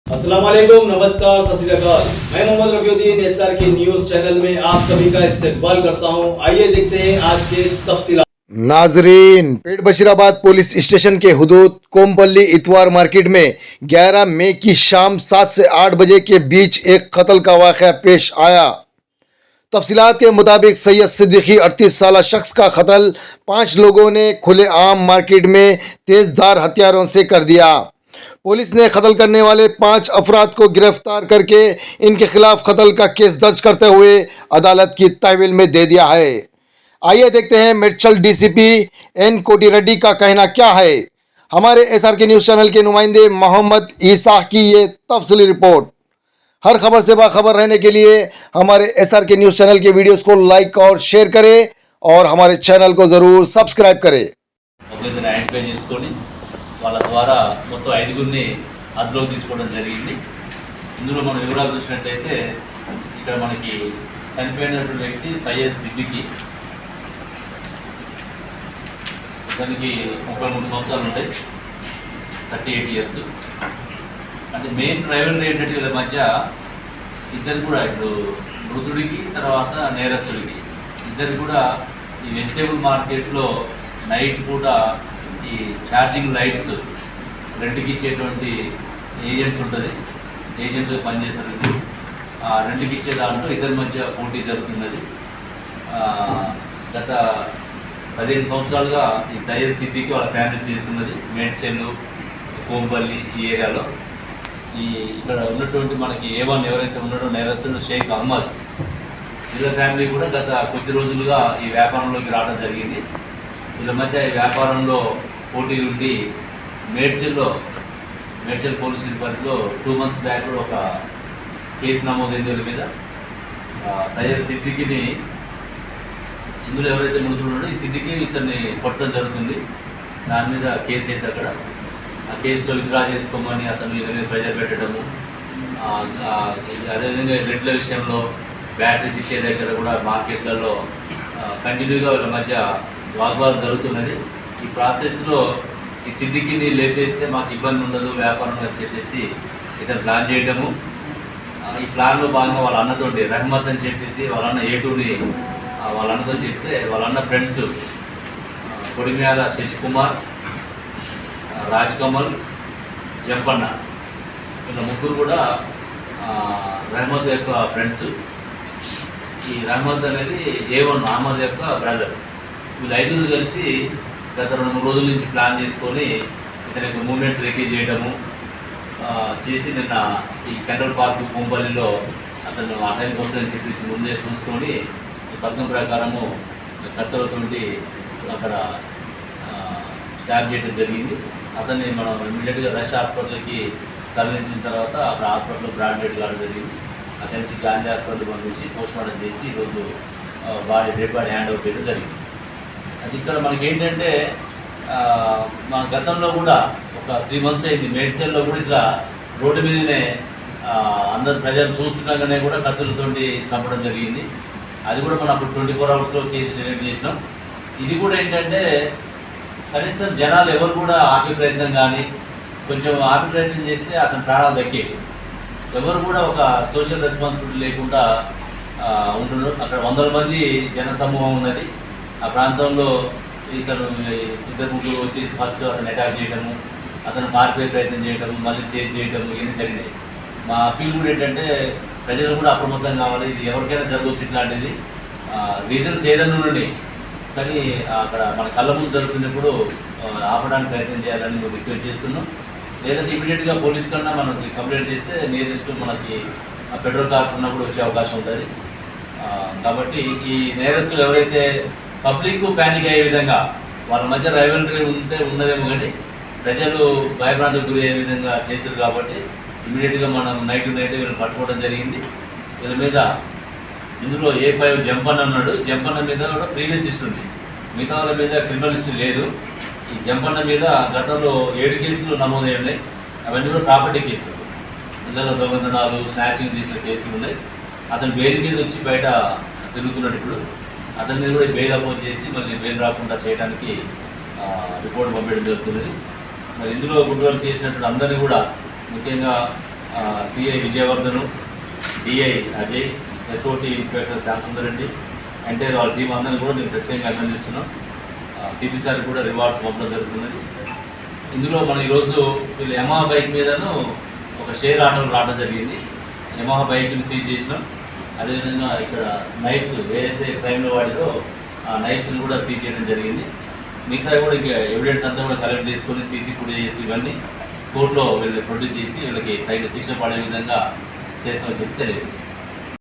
अस्सलाम वालेकुम, नमस्कार, सत श्री अकाल। मैं मोहम्मद रफीउद्दीन एसआर के न्यूज चैनल में आप सभी का इस्तकबाल करता हूं। आइए देखते हैं आज के तफसीलात। नाजरीन, पेट बशीराबाद पुलिस स्टेशन के हुदूद कोमपल्ली इतवार मार्केट में 11 मई की शाम 7 से 8 बजे के बीच एक कत्ल का वाक़या पेश आया। तफसीलात के मुताबिक सैयद सिद्दीकी 38 साल शख्स का कत्ल 5 लोगों ने खुलेआम मार्केट में तेज़धार हथियारों से कर दिया। पुलिस ने कत्ल करने वाले 5 अफराद को गिरफ्तार करके इनके खिलाफ कत्ल का केस दर्ज करते हुए अदालत की तहवील में दे दिया है। आइए देखते हैं मेडचल डीसीपी एन कोटी रेड्डी का कहना क्या है। हमारे एसआर के न्यूज़ चैनल के नुमाइंदे मोहम्मद ईसा की ये तफसीली रिपोर्ट। हर खबर से बाखबर रहने के लिए हमारे एसआर के न्यूज़ चैनल के वीडियोस को लाइक और शेयर करें और हमारे चैनल को ज़रूर सब्सक्राइब करें। ఐడెంటిఫై చేసుకొని వాళ్ళ ద్వారా మొత్తం 5గురిని అదుపులోకి తీసుకోవడం జరిగింది. ఇందులో మనం వివరాలు చూసినట్లయితే ఇక్కడ మనకి చనిపోయినటువంటి వ్యక్తి సయ్యద్ సిద్దికి, దానికి 33 సంవత్సరాలు ఉంటాయి, 38 ఇయర్స్. అంటే మెయిన్ డ్రైవర్ ఏంటంటే వీళ్ళ మధ్య ఇద్దరు కూడా ఇప్పుడు మృతుడికి తర్వాత నేరస్తుడికి ఇద్దరు కూడా ఈ వెజిటేబుల్ మార్కెట్లో నైట్ పూట ఈ ఛార్జింగ్ లైట్స్ రెంట్కి ఇచ్చేటువంటి ఏజెంట్స్ ఉంటుంది, ఏజెంట్గా పనిచేస్తారు. ఆ రెంట్కి ఇచ్చే దాంట్లో ఇద్దరి మధ్య పోటీ జరుగుతున్నది. గత 15 సంవత్సరాలుగా ఈ సయ్యద్ సిద్దికి వాళ్ళ ఫ్యామిలీ చేస్తున్నది మేడ్చెల్లు, కోంపల్లి ఈ ఏరియాలో. ఇక్కడ ఉన్నటువంటి మనకి A1 ఎవరైతే ఉన్నాడో నేరస్తుడు షేక్ అహ్మద్, వీళ్ళ ఫ్యామిలీ కూడా గత కొద్ది రోజులుగా ఈ వ్యాపారంలోకి రావడం జరిగింది. వీళ్ళ మధ్య ఈ వ్యాపారంలో పోటీలు ఉండి మేడ్చల్ పోలీస్ పరిధిలో 2 months బ్యాక్ ఒక కేసు నమోదైంది వీళ్ళ మీద. సయ్యద్ సిద్దికిని, ఇందులో ఎవరైతే మృతుడున్నాడో ఈ సిద్దికి ఇతన్ని కొట్టడం జరుగుతుంది. దాని మీద కేసు అయితే అక్కడ ఆ కేసులో విత్డ్రా చేసుకోమని అతను వీళ్ళ మీద ప్రెజర్ పెట్టడము, అదేవిధంగా రెడ్ల విషయంలో బ్యాటరీస్ ఇచ్చే దగ్గర కూడా మార్కెట్లలో కంటిన్యూగా వీళ్ళ మధ్య వాగ్వాదం జరుగుతున్నది. ఈ ప్రాసెస్లో ఈ సిద్దికిని లేపేస్తే మాకు ఇబ్బంది ఉండదు వ్యాపారం అని చెప్పేసి ఇతను ప్లాన్ చేయడము. ఈ ప్లాన్లో భాగంగా వాళ్ళ అన్నతోటి రహమత్ అని చెప్పేసి వాళ్ళ అన్న A2ని వాళ్ళ అన్నతో చెప్తే వాళ్ళ అన్న ఫ్రెండ్స్ కొడిమ్యాల శశికుమార్, రాజ్ కమల్, జంపన్న, వీళ్ళ ముగ్గురు కూడా రహమత్ యొక్క ఫ్రెండ్స్. ఈ రహమత్ అనేది A1 అహ్మద్ యొక్క బ్రదర్. వీళ్ళు 5 కలిసి గత 2-3 రోజుల నుంచి ప్లాన్ చేసుకొని ఇతనికి మూమెంట్స్ రిసీవ్ చేయడము చేసి నిన్న ఈ సెంట్రల్ పార్క్ కోంపల్లిలో అతను ఆ టైంకి వస్తుందని చెప్పేసి ముందే చూసుకొని పథకం ప్రకారము కత్తెలతోటి అక్కడ స్టాప్ చేయడం జరిగింది. అతన్ని మనం ఇమ్మీడియట్గా రష్ హాస్పిటల్కి తరలించిన తర్వాత అక్కడ హాస్పిటల్లో బ్రాండెడ్ కావడం జరిగింది. అక్కడి నుంచి గాంధీ హాస్పిటల్ పంపించి పోస్ట్మార్టం చేసి ఈరోజు డెడ్ బాడీ హ్యాండ్ ఓవర్ చేయడం జరిగింది. అది ఇక్కడ మనకి ఏంటంటే మన గతంలో కూడా ఒక 3 months అయింది మేడ్చల్లో కూడా ఇట్లా రోడ్డు మీదనే అందరు ప్రజలు చూస్తున్నాగానే కూడా కత్తులతోటి చంపడం జరిగింది. అది కూడా మనం అప్పుడు 24 hours కేసు డిలీట్ చేసినాం. ఇది కూడా ఏంటంటే కనీసం జనాలు ఎవరు కూడా ఆపే ప్రయత్నం కానీ కొంచెం ఆపే ప్రయత్నం చేస్తే అతని ప్రాణాలు దక్కేవి. ఎవరు కూడా ఒక సోషల్ రెస్పాన్సిబిలిటీ లేకుండా ఉంటున్నారు. అక్కడ 100 మంది జన సమూహం ఉన్నది. ఆ ప్రాంతంలో ఇద్దరు ముగ్గురు వచ్చేసి ఫస్ట్ అతను అటాక్ చేయడము, అతను పారిపోయే ప్రయత్నం చేయడము, మళ్ళీ చేంజ్ చేయడము ఇవన్నీ జరిగినాయి. మా అప్పీల్ కూడా ఏంటంటే ప్రజలు కూడా అప్రమత్తం కావాలి. ఇది ఎవరికైనా జరగవచ్చు ఇట్లాంటిది. రీజన్స్ ఏదైనా ఉండండి కానీ అక్కడ మన కళ్ళ ముందు జరుగుతున్నప్పుడు ఆపడానికి ప్రయత్నం చేయాలని రిక్వెస్ట్ చేస్తున్నాం. లేదంటే ఇమీడియట్గా పోలీస్ కన్నా మనకి కంప్లైంట్ చేస్తే నియరెస్ట్ మనకి పెట్రోల్ కార్స్ ఉన్నప్పుడు వచ్చే అవకాశం ఉంటుంది. కాబట్టి ఈ నేరస్తులు ఎవరైతే పబ్లిక్ ప్యానిక్ అయ్యే విధంగా వాళ్ళ మధ్య రైవలరీ ఉన్నదేమో కానీ ప్రజలు భయభ్రాంతికి గురి అయ్యే విధంగా చేశారు. కాబట్టి ఇమీడియట్గా మనం నైట్ వీళ్ళని పట్టుకోవడం జరిగింది. వీళ్ళ మీద ఇందులో A5 జంపన్న ఉన్నాడు. జంపన్న మీద కూడా ప్రీవియస్ హిస్టరీ ఉంది, మిగతా వాళ్ళ మీద క్రిమినల్ హిస్టరీ లేదు. ఈ జంపన్న మీద గతంలో 7 కేసులు నమోదయ్యి ఉన్నాయి. అవన్నీ కూడా ప్రాపర్టీ కేసులు, పిల్లల దొంగతనాలు, స్నాచింగ్ చేసిన కేసులు ఉన్నాయి. అతను బెయిల్ మీద వచ్చి బయట తిరుగుతున్నాడు. ఇప్పుడు అతని మీద కూడా బెయిల్ అపోజ్ చేసి మళ్ళీ బెయిల్ రాకుండా చేయడానికి రిపోర్ట్ పంపించడం జరుగుతుంది. మరి ఇందులో గుడ్ వర్క్ చేసినటువంటి అందరినీ కూడా ముఖ్యంగా CI Vijayavardhan, DI Ajay, SOT inspector Shyamsundar Reddy, entire వాళ్ళ టీం అందరినీ కూడా మేము ప్రత్యేకంగా అభినందిస్తున్నాం. సిపి సార్ కూడా రివార్డ్స్ పంపడం జరుగుతున్నది. ఇందులో మనం ఈరోజు వీళ్ళు యమహా బైక్ మీదను ఒక షేర్ ఆటోలు రావడం జరిగింది. యమహా బైక్ని సీజ్ చేసినాం. అదేవిధంగా ఇక్కడ నైఫ్స్ ఏదైతే క్రైమ్లో వాడిదో ఆ నైఫ్స్ని కూడా సీజ్ చేయడం జరిగింది. మిగతా కూడా ఇక ఎవిడెన్స్ అంతా కూడా కలెక్ట్ చేసుకొని సీసీ ఫుటేజెస్ ఇవన్నీ కోర్టులో వీళ్ళు ప్రొడ్యూస్ చేసి వీళ్ళకి తగిన శిక్ష పడే విధంగా చేస్తామని చెప్పి తెలియజేస్తాం.